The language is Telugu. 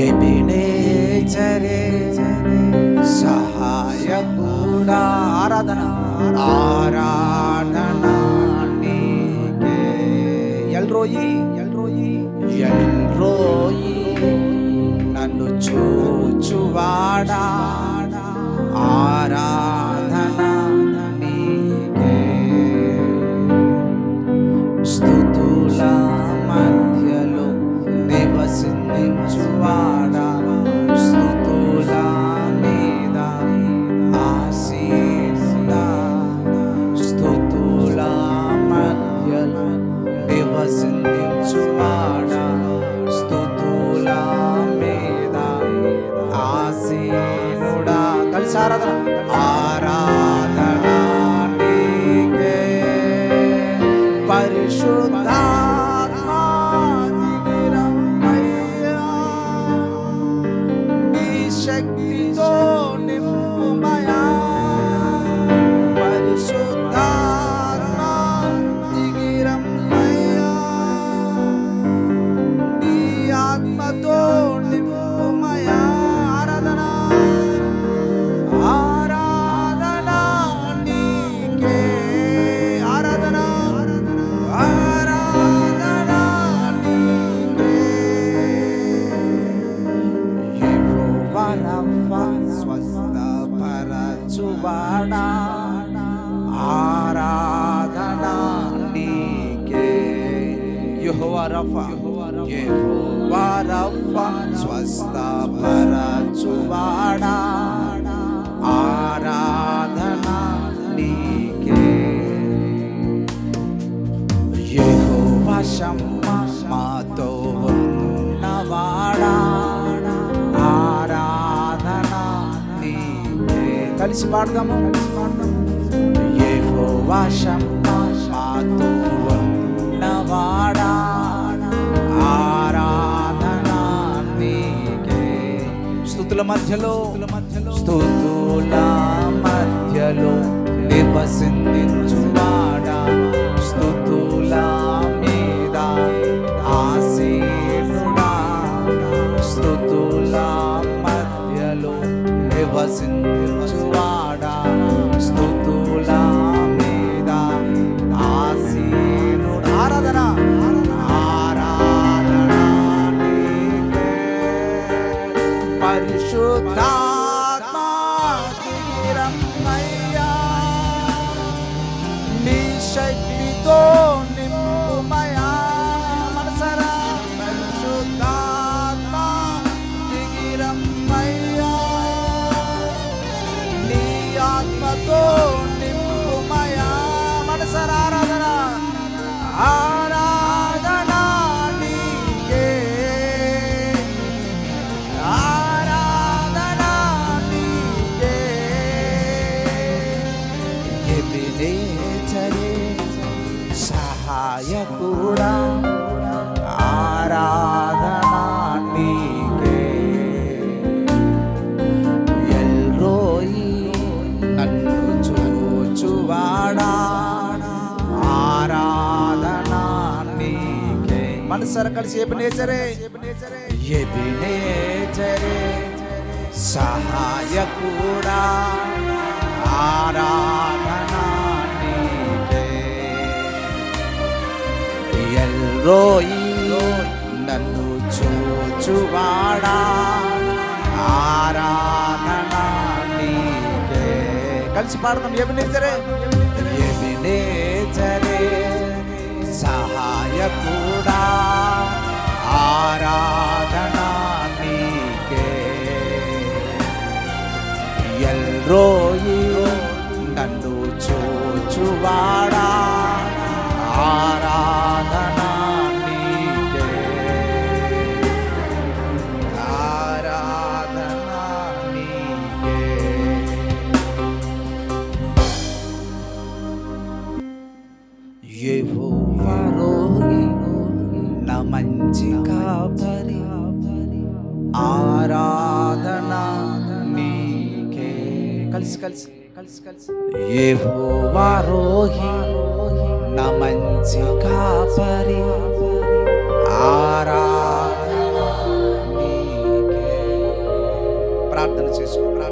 ఎబినేజరే సహాయకుడా. ఆరాధన ఆరాధన నీకే. ఎల్రోయి నన్ను చూచువాడా. ఆరాధన నీకే. స్తుతుల మధ్యలో నివసించువాడా. స్తుతుల మీద ఆసీనుడా. స్తుతుల మధ్యలో నివసించువాడా. స్తుతుల మీద ఆసీనుడా. కలిసి ఆరాధన ఆరాధన నీకే. పరిశుద్ధాత్మా దిగిరమ్మయ్యా. నీ శక్తితో నింపుమయా. పరిశుద్ధాత్మా దిగిరమ్మయ్యా. నీ ఆత్మతో నింపుమయా. ఆరాధన ఆరాధన నీకే. ఆరాధన ఆరాధన నీకే. యెహోవా రఫా స్వస్థపరచువాడా. ఆరాధన నీకే. యెహోవా రఫా స్వస్థపరచువాడా. ఆరాధన నీకే. యెహోవా షమ్మా మాతో ఉన్నవాడా. ఆరాధన నీకే. కలిసి పాడదాము. యెహోవా షమ్మా మాతో ఉన్నవాడా. ఆరాధన నీకే. స్తుతుల మధ్యలో నివసించువాడా. స్తుతుల మీద ఆసీనుడా. స్తుతుల మధ్యలో నివసించువాడా. స్తుతుల మీద ఆసీనుడా. ఆరాధన ఆరాధన నీకే. పరిశుద్ధాత్మా దిగిరమ్మయ్యా. నీ శక్తితో నింపుమయా. మనసరా పరిశుద్ధాత్మా దిగిరమ్మయ్యా. నీ ఆత్మతో నింపుమయా. మనసరా ఆరాధన ఆరాధన నీకే. ఆరాధన నీకే. ఎబినేజరే సహాయకుడా. ఆరాధన నీకే. ఎల్రోయి నన్ను చూచువాడా. ఆరాధన నీకే. మనసారా కలిసి ఎబినేజరే సహాయకుడా. ఆరాధన నీకే. ఎల్రోయి నన్ను చూచువాడా. ఆరాధన నీకే. కలిసి పాడదాం. ఎబినేజరే సహాయకుడా. ఆరాధన నీకే. ఎల్రోయి నన్ను చూచువాడా. ఆరాధన నీకే. ఆరాధన నీకే. యెహోవా రోయి నా మంచి కాపరి. ఆరాధన నీకే. కలిసి కలిసి యెహోవా రోయి నా మంచి కాపరి. ఆరాధన నీకే. ప్రార్థన చేసుకో.